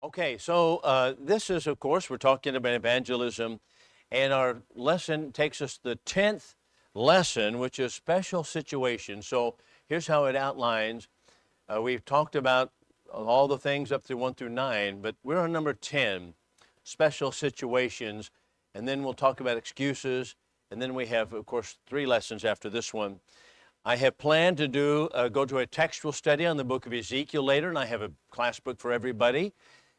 Okay, so this is, of course, we're talking about evangelism, and our lesson takes us to the 10th lesson, which is special situations. So here's how it outlines. We've talked about all the things up through 1 through 9, but we're on number 10, special situations, and then we'll talk about excuses, and then we have, of course, 3 lessons after this one. I have planned to go to a textual study on the book of Ezekiel later, and I have a class book for everybody.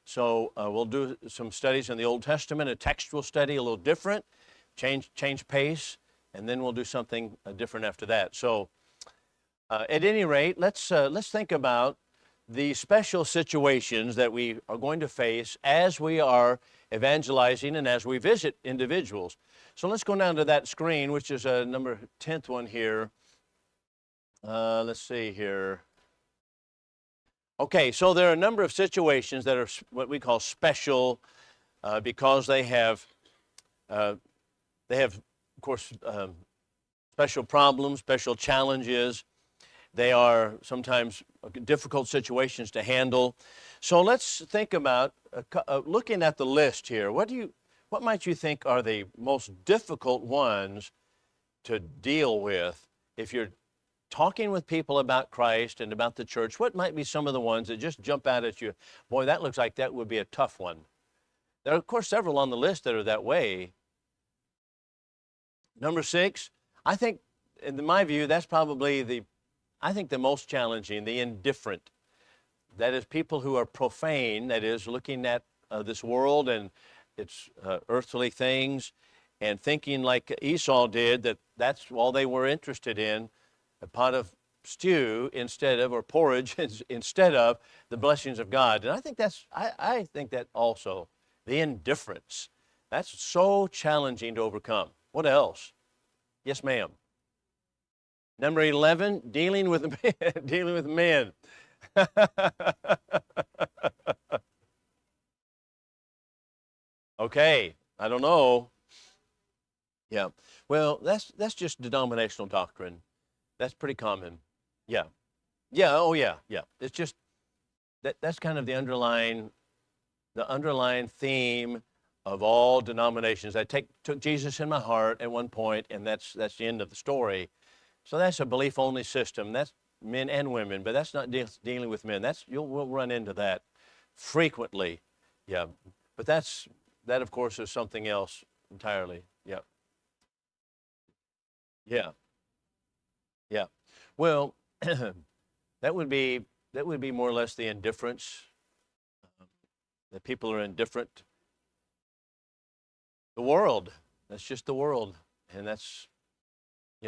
So we'll do some studies in the Old Testament, a textual study, a little different, change pace, and then we'll do something different after that. So at any rate, let's think about the special situations that we are going to face as we are evangelizing and as we visit individuals. So let's go down to that screen, which is number 10th one here. Let's see here. Okay, so there are a number of situations that are what we call special because they have, of course, special problems, special challenges. They are sometimes difficult situations to handle. So let's think about looking at the list here. What might you think are the most difficult ones to deal with if you're talking with people about Christ and about the church? What might be some of the ones that just jump out at you? Boy, that looks like that would be a tough one. There are, of course, several on the list that are that way. Number 6, I think, in my view, that's probably the most challenging, the indifferent. That is, people who are profane, that is, looking at this world and its earthly things and thinking like Esau did, that that's all they were interested in, a pot of stew instead of, or porridge instead of the blessings of God. And I think I think that also, the indifference, that's so challenging to overcome. What else? Yes, ma'am. Number 11, dealing with men. Okay, I don't know. Yeah, well, that's just denominational doctrine. That's pretty common. Yeah. Yeah, oh yeah, yeah. It's just that's kind of the underlying theme of all denominations. I took Jesus in my heart at one point, and that's the end of the story. So that's a belief-only system. That's men and women, but that's not dealing with men. We'll run into that frequently. Yeah. But that of course is something else entirely. Yeah. Yeah. Yeah. Well, that would be more or less the indifference, that people are indifferent. The world, that's just the world. And that's,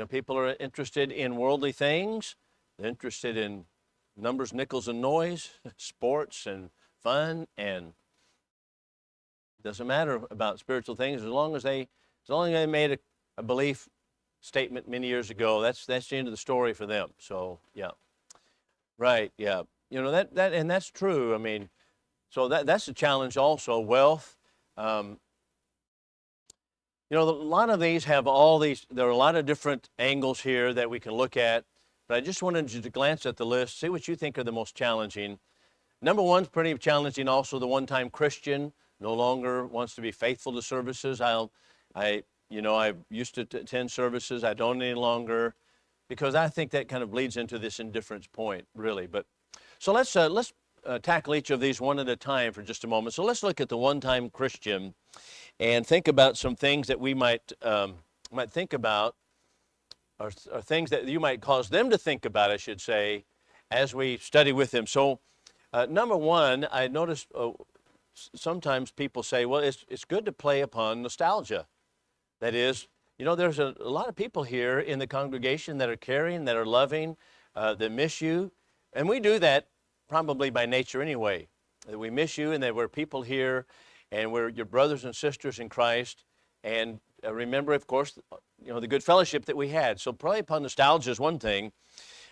people are interested in worldly things. They're interested in numbers, nickels, and noise, sports and fun, and it doesn't matter about spiritual things as long as they made a belief statement many years ago. That's the end of the story for them. So yeah, right, yeah, that and that's true. I mean, so that's a challenge also. Wealth, a lot of these have all these. There are a lot of different angles here that we can look at, but I just wanted you to glance at the list, see what you think are the most challenging. Number 1's pretty challenging. Also, the one-time Christian no longer wants to be faithful to services. I used to attend services. I don't any longer, because I think that kind of bleeds into this indifference point, really. But so let's tackle each of these one at a time for just a moment. So let's look at the one-time Christian and think about some things that we might think about, or things that you might cause them to think about, I should say, as we study with them. So number 1, I noticed sometimes people say, well, it's good to play upon nostalgia. That is, there's a lot of people here in the congregation that are caring, that are loving, that miss you. And we do that probably by nature anyway. That we miss you, and that we're people here, and we're your brothers and sisters in Christ. And remember, of course, the good fellowship that we had. So play upon nostalgia is one thing.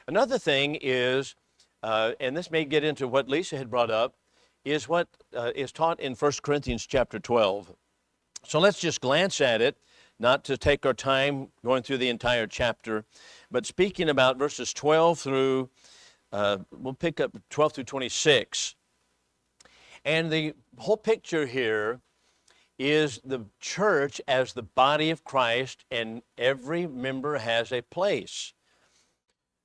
Another thing is, and this may get into what Lisa had brought up, is what is taught in 1 Corinthians chapter 12. So let's just glance at it, not to take our time going through the entire chapter, but speaking about verses 12 through, we'll pick up 12 through 26. And the whole picture here is the church as the body of Christ, and every member has a place.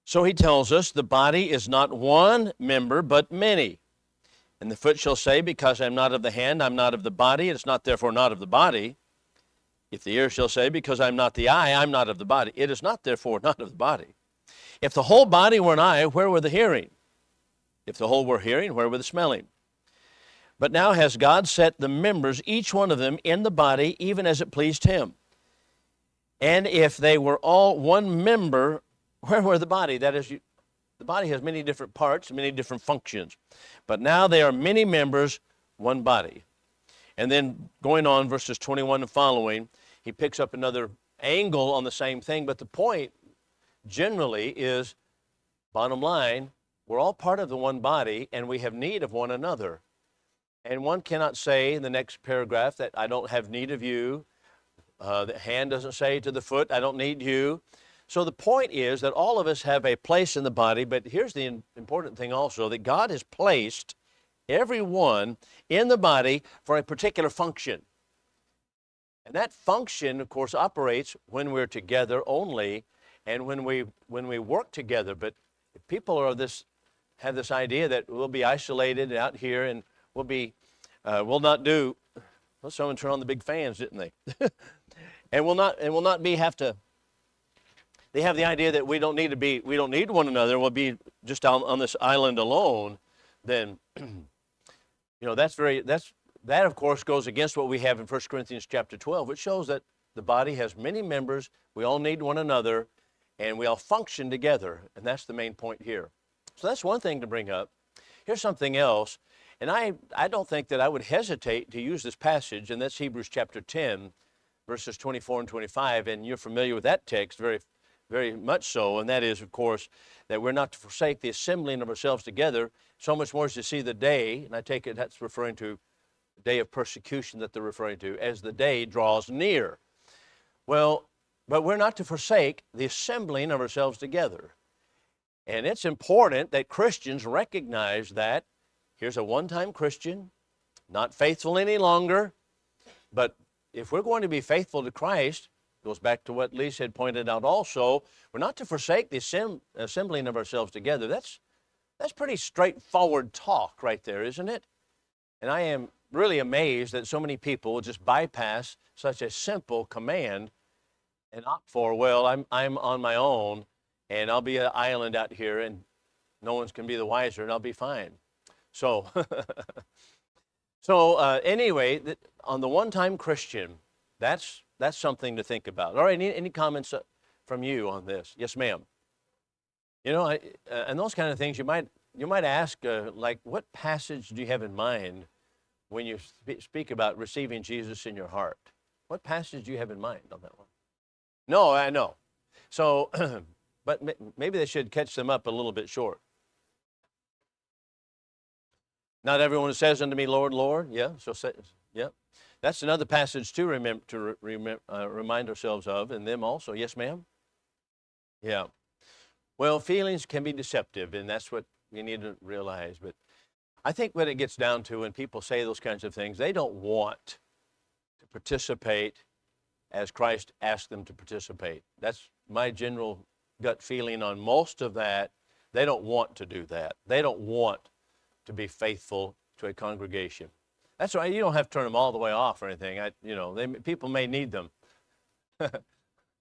So he tells us the body is not one member, but many. And the foot shall say, because I am not of the hand, I'm not of the body, it is not therefore not of the body. If the ear shall say, because I am not the eye, I'm not of the body, it is not therefore not of the body. If the whole body were an eye, where were the hearing? If the whole were hearing, where were the smelling? But now has God set the members, each one of them, in the body, even as it pleased him. And if they were all one member, where were the body? That is, the body has many different parts, many different functions. But now they are many members, one body. And then going on, verses 21 and following, he picks up another angle on the same thing. But the point generally is, bottom line, we're all part of the one body, and we have need of one another. And one cannot say in the next paragraph that I don't have need of you. The hand doesn't say to the foot, I don't need you. So the point is that all of us have a place in the body, but here's the important thing also, that God has placed everyone in the body for a particular function. And that function, of course, operates when we're together only and when we work together. But if people have this idea that we'll be isolated out here and we'll not do, well, someone turned on the big fans, didn't they? and we'll not have to. They have the idea that we don't need one another. We'll be just on this island alone. Then, that of course goes against what we have in 1 Corinthians chapter 12, which shows that the body has many members. We all need one another, and we all function together. And that's the main point here. So that's one thing to bring up. Here's something else. And I don't think that I would hesitate to use this passage, and that's Hebrews chapter 10, verses 24 and 25. And you're familiar with that text very, very much so. And that is, of course, that we're not to forsake the assembling of ourselves together, so much more as to see the day, and I take it that's referring to the day of persecution that they're referring to, as the day draws near. Well, but we're not to forsake the assembling of ourselves together. And it's important that Christians recognize that. Here's a one-time Christian, not faithful any longer, but if we're going to be faithful to Christ, goes back to what Lisa had pointed out also, we're not to forsake the assembling of ourselves together. That's pretty straightforward talk right there, isn't it? And I am really amazed that so many people will just bypass such a simple command and opt for, well, I'm on my own, and I'll be an island out here, and no one's can be the wiser, and I'll be fine. So, anyway, on the one-time Christian, that's something to think about. All right, any comments from you on this? Yes, ma'am. And those kind of things you might ask, like, what passage do you have in mind when you speak about receiving Jesus in your heart? What passage do you have in mind on that one? No, I know. So, but maybe they should catch them up a little bit short. Not everyone who says unto me, Lord, Lord. Yeah, yeah. That's another passage to remind ourselves of, and them also. Yes, ma'am? Yeah. Well, feelings can be deceptive, and that's what we need to realize. But I think what it gets down to when people say those kinds of things, they don't want to participate as Christ asked them to participate. That's my general gut feeling on most of that. They don't want to do that. They don't want to be faithful to a congregation. That's right. You don't have to turn them all the way off or anything. People may need them.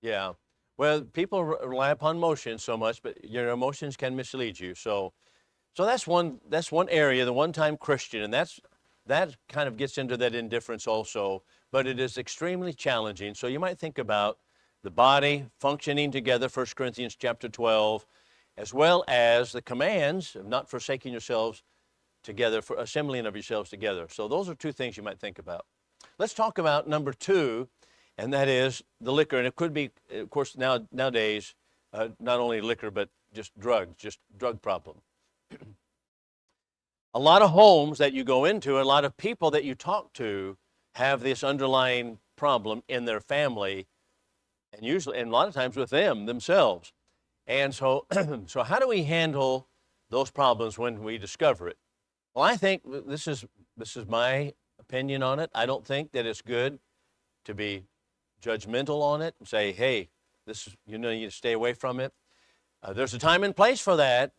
Yeah. Well, people rely upon emotions so much, but your emotions can mislead you. So that's one area, the one-time Christian, and that kind of gets into that indifference also. But it is extremely challenging. So you might think about the body functioning together, 1 Corinthians chapter 12, as well as the commands of not forsaking yourselves together, for assembling of yourselves together. So those are two things you might think about. Let's talk about number two, and that is the liquor. And it could be, of course, nowadays, not only liquor, but just drug problem. A lot of homes that you go into, a lot of people that you talk to have this underlying problem in their family, and a lot of times with themselves. And so, so how do we handle those problems when we discover it? Well, I think this is my opinion on it. I don't think that it's good to be judgmental on it and say, hey, this is, you need to stay away from it. There's a time and place for that,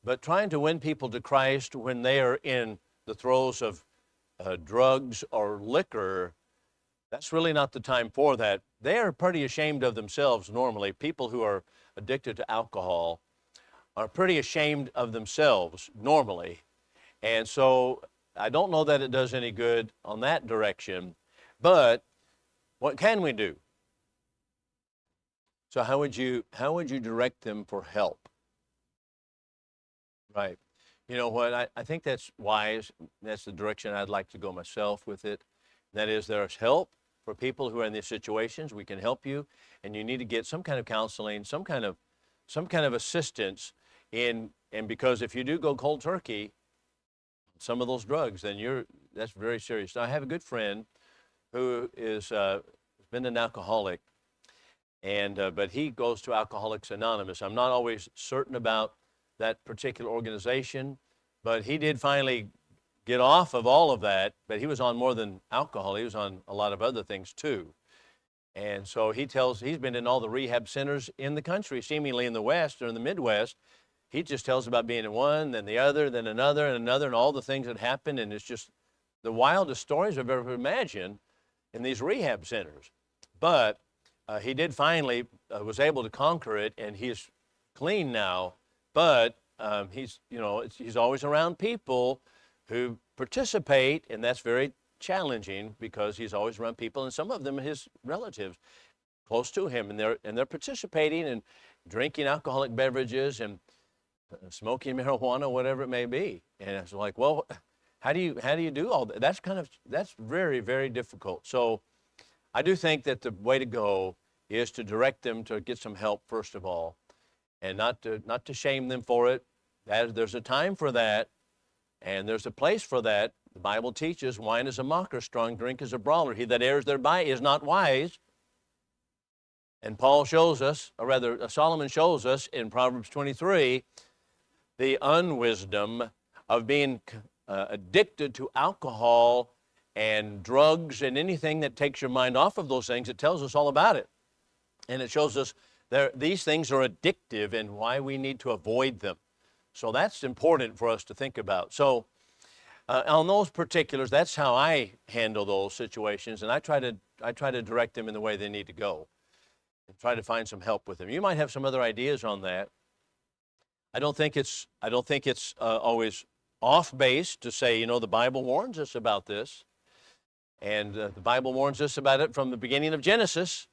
but trying to win people to Christ when they are in the throes of drugs or liquor, that's really not the time for that. They are pretty ashamed of themselves normally. People who are addicted to alcohol are pretty ashamed of themselves normally. And so I don't know that it does any good on that direction, but what can we do? So how would you direct them for help? Right. You know what? I think that's wise. That's the direction I'd like to go myself with it. That is, there's help for people who are in these situations. We can help you, and you need to get some kind of counseling, some kind of assistance and because if you do go cold turkey, some of those drugs, then that's very serious. Now, I have a good friend who is been an alcoholic, and but he goes to Alcoholics Anonymous. I'm not always certain about that particular organization, but he did finally get off of all of that. But he was on more than alcohol; he was on a lot of other things too. And so he's been in all the rehab centers in the country, seemingly in the West or in the Midwest. He just tells about being in one, then the other, then another, and another, and all the things that happened. And it's just the wildest stories I've ever imagined in these rehab centers. But he did finally was able to conquer it, and he's clean now. But he's always around people who participate, and that's very challenging because he's always around people, and some of them are his relatives close to him, and they're participating and drinking alcoholic beverages and smoking marijuana, whatever it may be. And it's like, well, how do you do all that? That's very, very difficult. So I do think that the way to go is to direct them to get some help first of all, and not to shame them for it. There's a time for that, and there's a place for that. The Bible teaches wine is a mocker, strong drink is a brawler. He that errs thereby is not wise. And Paul shows us, or rather Solomon shows us in Proverbs 23, the unwisdom of being addicted to alcohol and drugs and anything that takes your mind off of those things. It tells us all about it. And it shows us these things are addictive and why we need to avoid them. So that's important for us to think about. So on those particulars, that's how I handle those situations, and I try to direct them in the way they need to go and try to find some help with them. You might have some other ideas on that. I don't think it's always off base to say, the Bible warns us about this, and the Bible warns us about it from the beginning of Genesis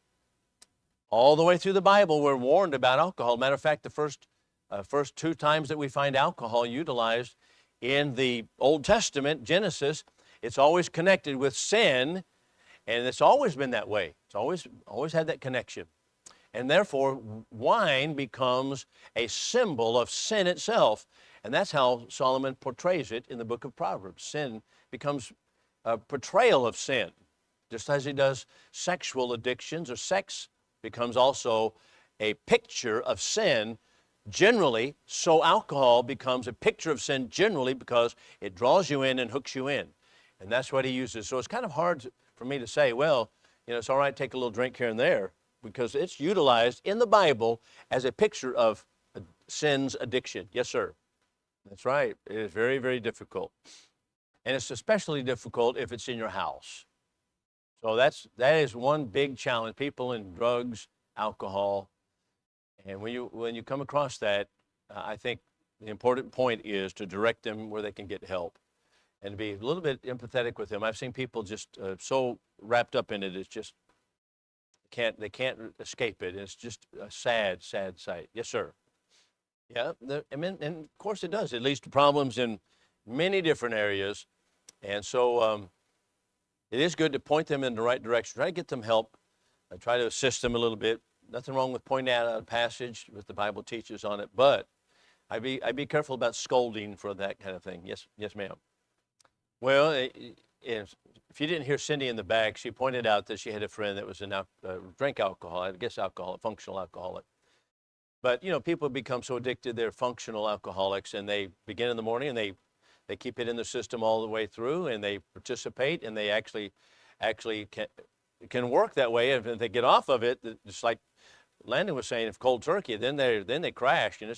all the way through the Bible. We're warned about alcohol. Matter of fact, the first two times that we find alcohol utilized in the Old Testament, Genesis, it's always connected with sin, and it's always been that way. It's always had that connection. And therefore, wine becomes a symbol of sin itself. And that's how Solomon portrays it in the book of Proverbs. Sin becomes a portrayal of sin, just as he does sexual addictions, or sex becomes also a picture of sin generally. So alcohol becomes a picture of sin generally because it draws you in and hooks you in. And that's what he uses. So it's kind of hard for me to say, well, it's all right to take a little drink here and there, because it's utilized in the Bible as a picture of sin's addiction. Yes, sir. That's right. It is very, very difficult. And it's especially difficult if it's in your house. So that is one big challenge. People in drugs, alcohol. And when you come across that, I think the important point is to direct them where they can get help and to be a little bit empathetic with them. I've seen people just so wrapped up in it, it's just they can't escape it. It's just a sad, sad sight. Yes, sir. Yeah, and of course it does. It leads to problems in many different areas. And so it is good to point them in the right direction. Try to get them help. Try to assist them a little bit. Nothing wrong with pointing out a passage what the Bible teaches on it, but I'd be careful about scolding for that kind of thing. Yes, ma'am. Well, if you didn't hear Cindy in the back, she pointed out that she had a friend that was drank alcohol. I guess functional alcoholic. But people become so addicted, they're functional alcoholics, and they begin in the morning and they They keep it in the system all the way through, and they participate, and they actually can work that way. If they get off of it, just like Landon was saying, if cold turkey, then they crash. And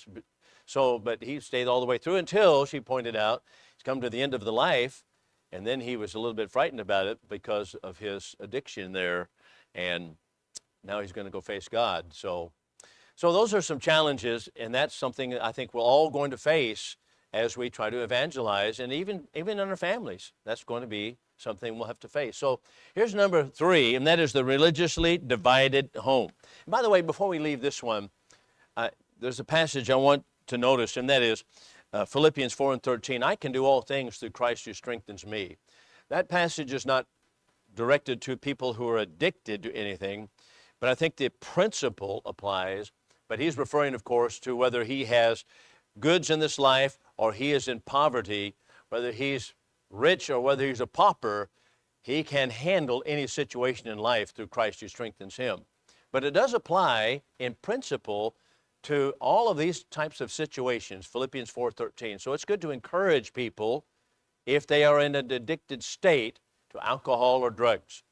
but he stayed all the way through until she pointed out he's come to the end of the life, and then he was a little bit frightened about it because of his addiction there, and now he's going to go face God. So those are some challenges, and that's something I think we're all going to face as we try to evangelize, and even in our families. That's going to be something we'll have to face. So here's number 3, and that is the religiously divided home. And by the way, before we leave this one, there's a passage I want to notice, and that is Philippians 4:13. I can do all things through Christ who strengthens me. That passage is not directed to people who are addicted to anything, but I think the principle applies. But he's referring, of course, to whether he has goods in this life or he is in poverty, whether he's rich or whether he's a pauper, he can handle any situation in life through Christ who strengthens him. But it does apply in principle to all of these types of situations, Philippians 4:13. So it's good to encourage people, if they are in an addicted state, to alcohol or drugs.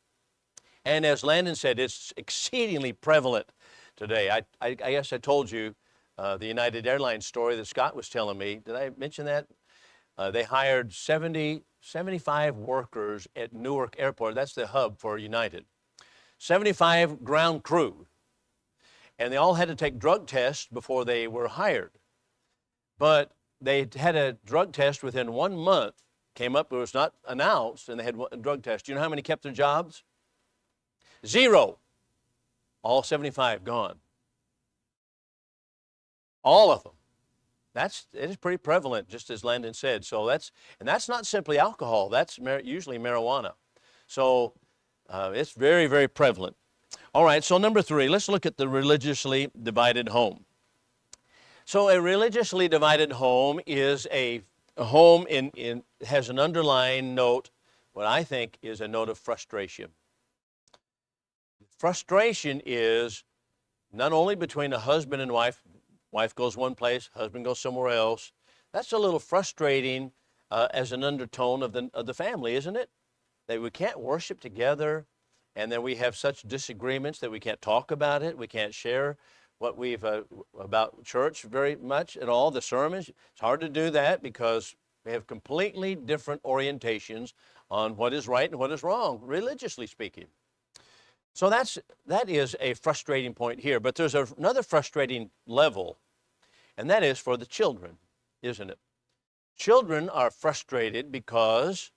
And as Landon said, it's exceedingly prevalent today. I guess I told you the United Airlines story that Scott was telling me. Did I mention that? They hired 75 workers at Newark Airport. That's the hub for United. 75 ground crew. And they all had to take drug tests before they were hired. But they had a drug test within 1 month, came up, it was not announced, and they had a drug test. Do you know how many kept their jobs? 0. All 75 gone. All of them. It is pretty prevalent, just as Landon said. So that's not simply alcohol. That's usually marijuana. So it's very, very prevalent. All right, so number 3, let's look at the religiously divided home. So a religiously divided home is a home has an underlying note, what I think is a note of frustration. Frustration is not only between a husband and wife. Wife goes one place, husband goes somewhere else. That's a little frustrating as an undertone of the family, isn't it? That we can't worship together, and then we have such disagreements that we can't talk about it. We can't share what we've about church very much at all, the sermons. It's hard to do that because we have completely different orientations on what is right and what is wrong, religiously speaking. So that is a frustrating point here. But there's another frustrating level, and that is for the children, isn't it? Children are frustrated because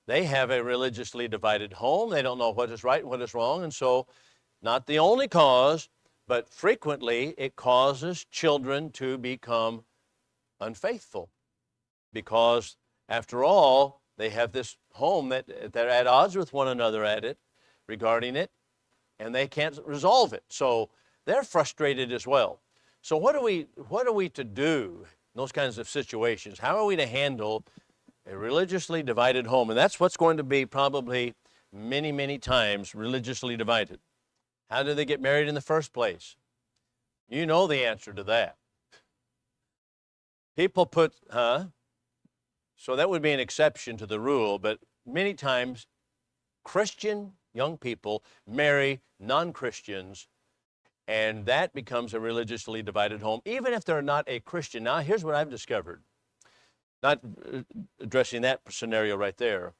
they have a religiously divided home. They don't know what is right and what is wrong. And so not the only cause, but frequently it causes children to become unfaithful because, after all, they have this home that they're at odds with one another regarding it, and they can't resolve it. So they're frustrated as well. So what are we to do in those kinds of situations? How are we to handle a religiously divided home? And that's what's going to be probably many, many times religiously divided. How did they get married in the first place? You know the answer to that. People so that would be an exception to the rule, but many times Christian young people marry non-Christians, and that becomes a religiously divided home, even if they're not a Christian. Now, here's what I've discovered. Not addressing that scenario right there,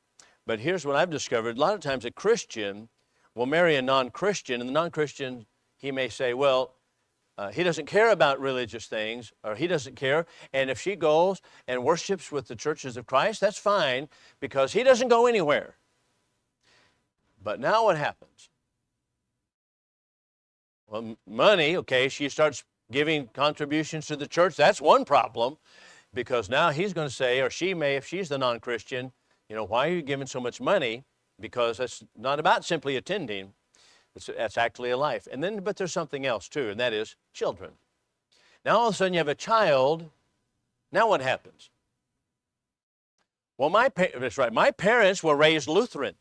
but here's what I've discovered. A lot of times a Christian will marry a non-Christian, and the non-Christian, he may say, well, he doesn't care about religious things, or he doesn't care, and if she goes and worships with the churches of Christ, that's fine, because he doesn't go anywhere. But now what happens? Well, money, okay, she starts giving contributions to the church. That's one problem, because now he's going to say, or she may, if she's the non-Christian, why are you giving so much money? Because that's not about simply attending. That's actually a life. And then, but there's something else too, and that is children. Now all of a sudden you have a child. Now what happens? Well, that's right. My parents were raised Lutheran.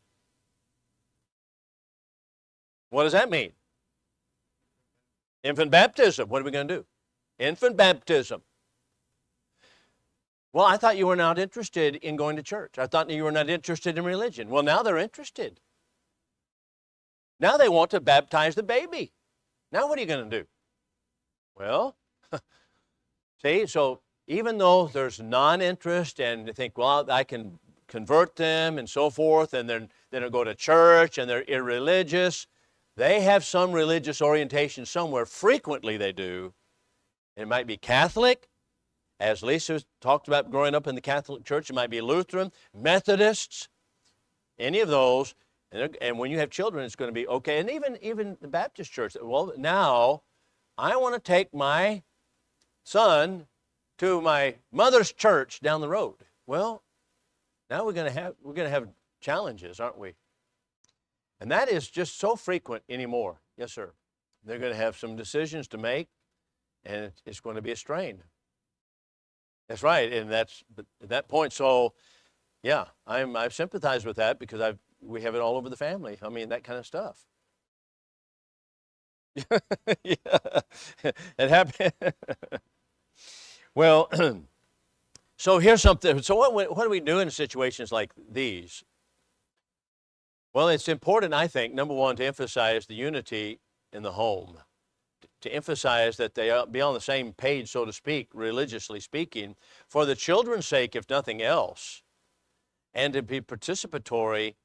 What does that mean? Infant baptism. What are we going to do? Infant baptism. Well, I thought you were not interested in going to church. I thought you were not interested in religion. Well, now they're interested. Now they want to baptize the baby. Now what are you going to do? Well, see, so even though there's non-interest and they think, well, I can convert them and so forth, and then they'll go to church and they're irreligious, they have some religious orientation somewhere. Frequently they do. It might be Catholic, as Lisa talked about growing up in the Catholic Church. It might be Lutheran, Methodists, any of those. And when you have children, it's going to be okay. And even the Baptist Church. Well, now I want to take my son to my mother's church down the road. Well, now we're going to have challenges, aren't we? And that is just so frequent anymore. Yes, sir. They're going to have some decisions to make, and it's going to be a strain. That's right, and that's at that point. So, yeah, I've sympathized with that because we have it all over the family. I mean, that kind of stuff. Yeah, it happened. Well, so here's something. So what do we do in situations like these? Well, it's important, I think, number one, to emphasize the unity in the home, to emphasize that they be on the same page, so to speak, religiously speaking, for the children's sake, if nothing else, and to be participatory.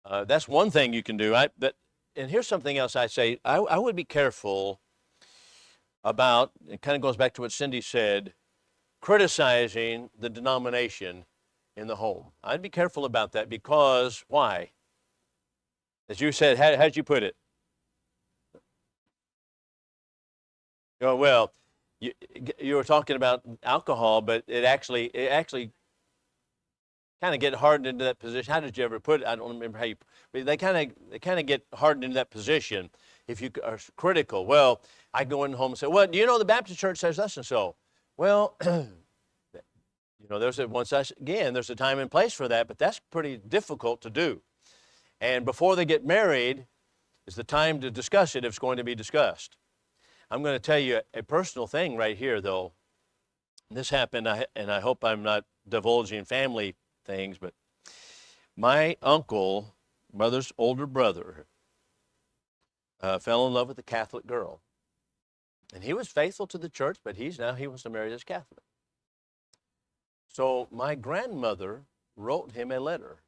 That's one thing you can do. And here's something else I say. I would be careful about, it kind of goes back to what Cindy said, criticizing the denomination in the home. I'd be careful about that because, why? As you said, how'd you put it? Oh, well, you were talking about alcohol, but it actually kind of get hardened into that position. How did you ever put it? I don't remember how you. But they kind of get hardened into that position if you are critical. Well, I go in home and say, well, do you know the Baptist Church says thus and so? Well, there's a time and place for that, but that's pretty difficult to do. And before they get married is the time to discuss it if it's going to be discussed. I'm going to tell you a personal thing right here, though. This happened, and I hope I'm not divulging family things, but my uncle, mother's older brother, fell in love with a Catholic girl. And he was faithful to the church, but he wants to marry this Catholic. So my grandmother wrote him a letter.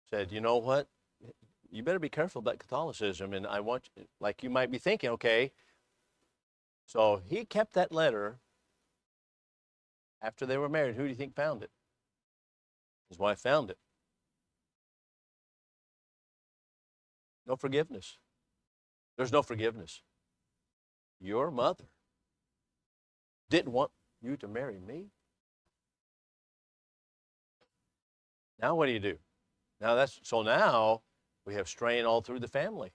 Said, you know what? You better be careful about Catholicism, and I want, like you might be thinking, okay. So he kept that letter after they were married. Who do you think found it? His wife found it. No forgiveness. There's no forgiveness. Your mother didn't want you to marry me. Now what do you do? Now we have strain all through the family.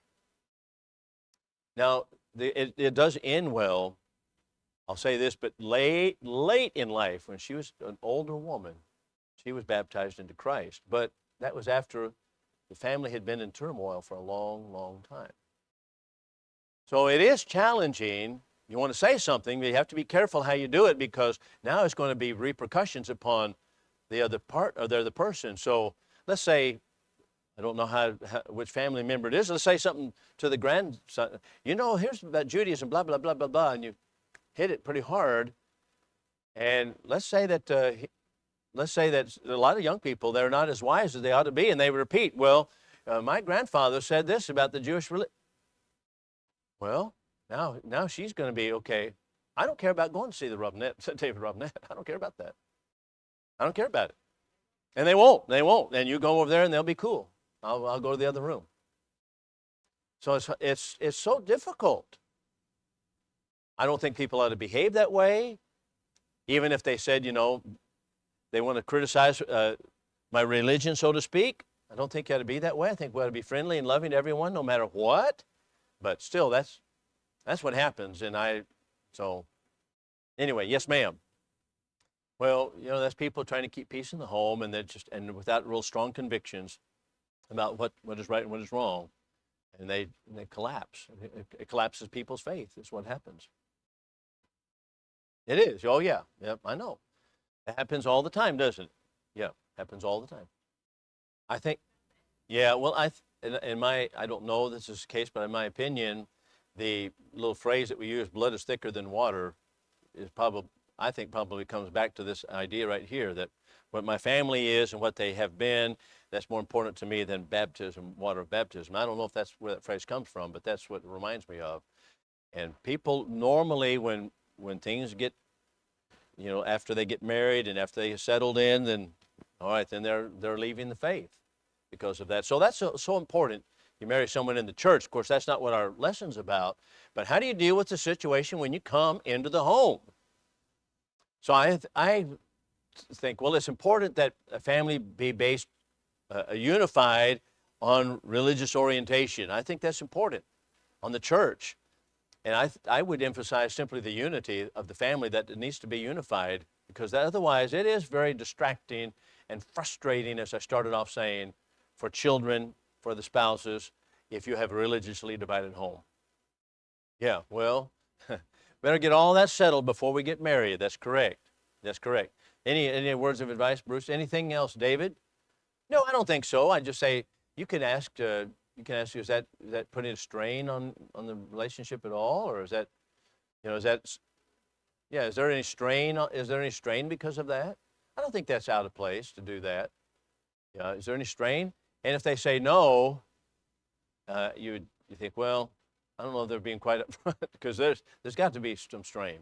Now it does end well. I'll say this, but late in life, when she was an older woman, she was baptized into Christ. But that was after the family had been in turmoil for a long, long time. So it is challenging. You want to say something, but you have to be careful how you do it because now it's going to be repercussions upon the other part or the other person. So let's say, I don't know which family member it is. Let's say something to the grandson. Here's about Judaism, blah, blah, blah, blah, blah, and you hit it pretty hard. And let's say that a lot of young people, they're not as wise as they ought to be, and they repeat, well, my grandfather said this about the Jewish religion. Well, now she's going to be, okay, I don't care about going to see the Robinette, David Robinette. I don't care about that. I don't care about it. And they won't. And you go over there and they'll be cool. I'll go to the other room. So it's so difficult. I don't think people ought to behave that way. Even if they said, they want to criticize my religion, so to speak. I don't think you ought to be that way. I think we ought to be friendly and loving to everyone, no matter what. But still, that's what happens. So anyway, yes, ma'am. Well, that's people trying to keep peace in the home, and and without real strong convictions about what is right and what is wrong, and they collapse. It collapses people's faith. Is what happens. It is. Oh, yeah. Yep, I know. It happens all the time, doesn't it? Yeah, happens all the time. I think, yeah, well, in my, I don't know this is the case, but in my opinion, the little phrase that we use, blood is thicker than water, is probably, I think probably comes back to this idea right here that what my family is and what they have been, that's more important to me than baptism, water of baptism. I don't know if that's where that phrase comes from, but that's what it reminds me of. And people normally, when things get, after they get married and after they settled in, then all right, then they're leaving the faith because of that. So that's so important. You marry someone in the church. Of course, that's not what our lesson's about. But how do you deal with the situation when you come into the home? So I think, well, it's important that a family be based, unified on religious orientation. I think that's important on the church. And I would emphasize simply the unity of the family, that it needs to be unified, because otherwise it is very distracting and frustrating, as I started off saying, for children, for the spouses, if you have a religiously divided home. Yeah, well, better get all that settled before we get married. That's correct. That's correct. Any words of advice, Bruce? Anything else, David? No, I don't think so. I just say you can ask. You can ask, is that putting a strain on the relationship at all, or is that, is that, yeah? Is there any strain? Is there any strain because of that? I don't think that's out of place to do that. Yeah. Is there any strain? And if they say no, you think, well, I don't know if they're being quite upfront because there's got to be some strain.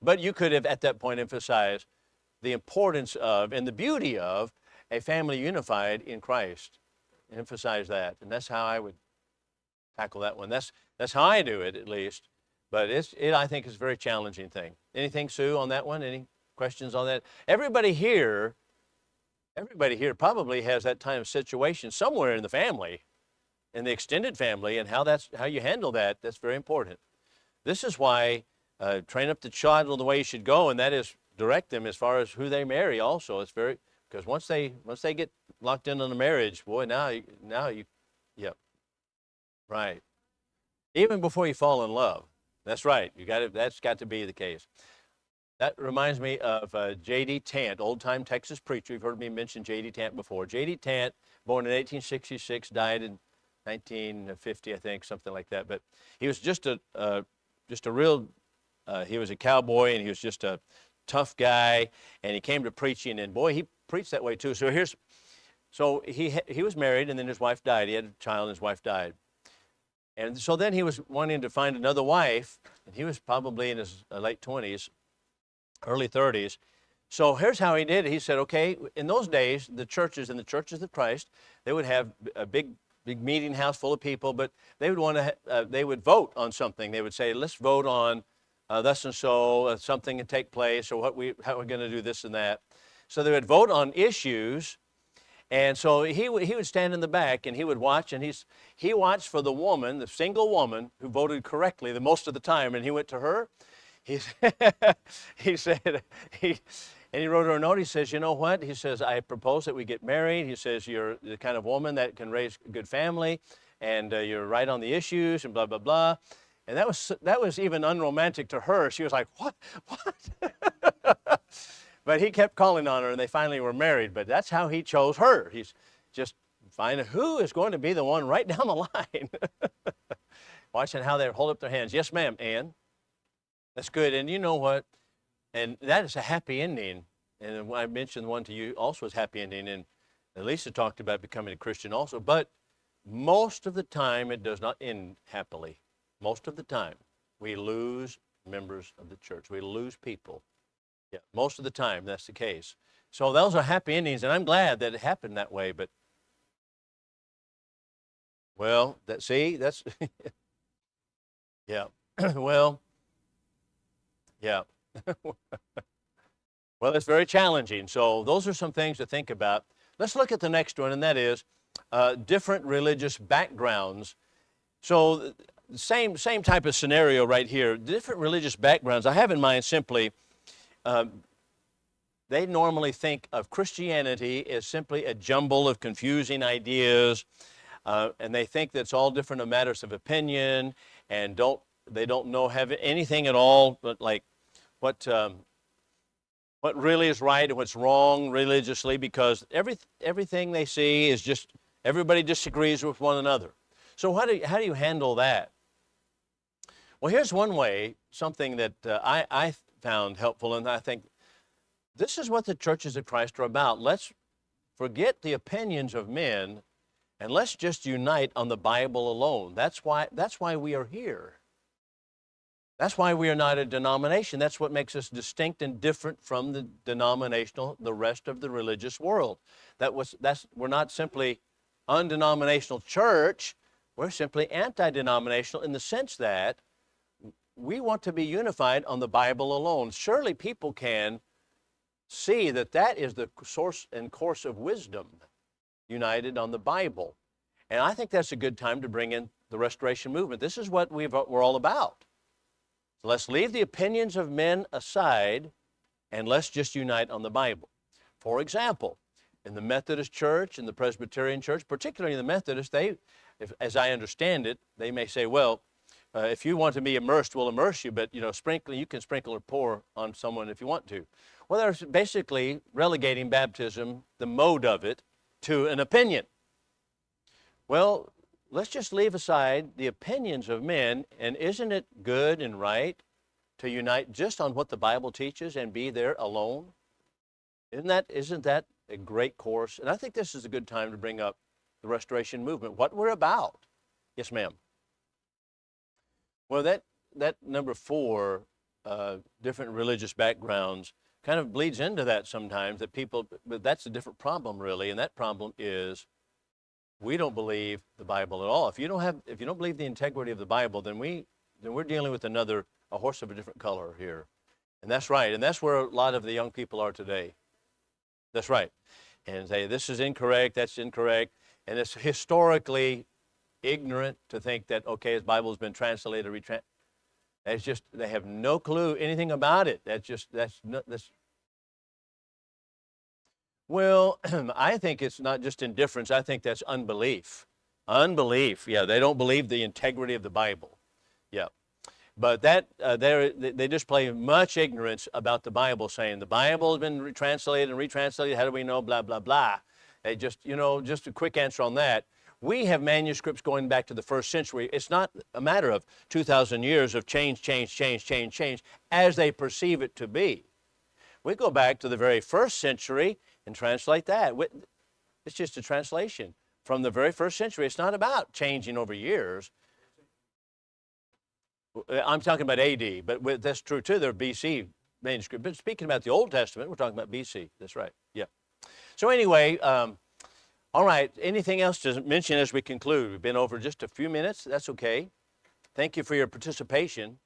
But you could have at that point emphasized the importance of and the beauty of a family unified in Christ. Emphasize that, and that's how I would tackle that one. That's how I do it, at least. But I think it's a very challenging thing. Anything, Sue, on that one? Any questions on that? Everybody here probably has that kind of situation somewhere in the family, in the extended family, and how you handle that. That's very important. This is why train up the child in the way you should go, and that is direct them as far as who they marry. Also, it's very, because once they get locked in on a marriage, boy, now you, yep, right. Even before you fall in love. That's right. That's got to be the case. That reminds me of J.D. Tant, old-time Texas preacher. You've heard me mention J.D. Tant before. J.D. Tant, born in 1866, died in 1950, I think, something like that. But he was just a real, he was a cowboy, and he was just a tough guy, and he came to preaching, and boy, he preached that way too. So he was married, and then his wife died. He had a child, and his wife died. And so then he was wanting to find another wife, and he was probably in his late 20s, early 30s. So here's how he did it. He said, okay, in those days, the churches of Christ, they would have a big meeting house full of people, but they would vote on something. They would say, let's vote on thus and so, something to take place, or how we're going to do this and that. So they would vote on issues. And so he would stand in the back, and he would watch, and he watched for the woman, the single woman who voted correctly the most of the time, and he went to her. He said, and he wrote her a note. He says, you know what? He says, I propose that we get married. He says, you're the kind of woman that can raise a good family, and you're right on the issues, and blah, blah, blah. And that was even unromantic to her. She was like, what? But he kept calling on her, and they finally were married. But that's how he chose her. He's just finding who is going to be the one right down the line. Watching how they hold up their hands. Yes, ma'am, Ann. That's good. And you know what? And that is a happy ending. And I mentioned one to you also is happy ending. And Lisa talked about becoming a Christian also. But most of the time, it does not end happily. Most of the time, we lose members of the church. We lose people. Yeah, most of the time, that's the case. So those are happy endings, and I'm glad that it happened that way. But, well, that's, yeah, well, yeah. Well, it's very challenging. So those are some things to think about. Let's look at the next one, and that is different religious backgrounds. So same type of scenario right here. Different religious backgrounds. I have in mind simply, they normally think of Christianity as simply a jumble of confusing ideas, and they think that it's all different matters of opinion, and they don't have anything at all but like what really is right and what's wrong religiously, because everything they see is just, everybody disagrees with one another. So how do you handle that? Well, here's one way, something that I found helpful, and I think this is what the churches of Christ are about. Let's forget the opinions of men, and let's just unite on the Bible alone. That's why we are here. That's why we are not a denomination. That's what makes us distinct and different from the rest of the religious world. We're not simply undenominational church. We're simply anti-denominational in the sense that we want to be unified on the Bible alone. Surely people can see that is the source and course of wisdom, united on the Bible. And I think that's a good time to bring in the Restoration Movement. This is what we're all about. So let's leave the opinions of men aside, and let's just unite on the Bible. For example, in the Methodist Church, in the Presbyterian Church, particularly in the Methodist, as I understand it, they may say, well, if you want to be immersed, we'll immerse you, but you can sprinkle or pour on someone if you want to. Well, they're basically relegating baptism, the mode of it, to an opinion. Well, let's just leave aside the opinions of men, and isn't it good and right to unite just on what the Bible teaches and be there alone? Isn't that a great course? And I think this is a good time to bring up the Restoration Movement, what we're about. Yes, ma'am. Well, that number 4, different religious backgrounds, kind of bleeds into that sometimes, but that's a different problem really, and that problem is we don't believe the Bible at all. If you don't believe the integrity of the Bible, then we're dealing with a horse of a different color here. And that's right. And that's where a lot of the young people are today. That's right. And say, this is incorrect, that's incorrect. And it's historically ignorant to think that, okay, the Bible has been translated, it's just, they have no clue anything about it. Well, I think it's not just indifference. I think that's unbelief. Unbelief, yeah. They don't believe the integrity of the Bible. Yeah. But they display much ignorance about the Bible, saying the Bible has been retranslated and retranslated. How do we know? Blah, blah, blah. They just a quick answer on that. We have manuscripts going back to the 1st century. It's not a matter of 2,000 years of change, as they perceive it to be. We go back to the very 1st century and translate that. It's just a translation from the very 1st century. It's not about changing over years. I'm talking about AD, but that's true too. They're BC manuscript. But speaking about the Old Testament, we're talking about BC. That's right. Yeah. So anyway, all right. Anything else to mention as we conclude? We've been over just a few minutes. That's okay. Thank you for your participation.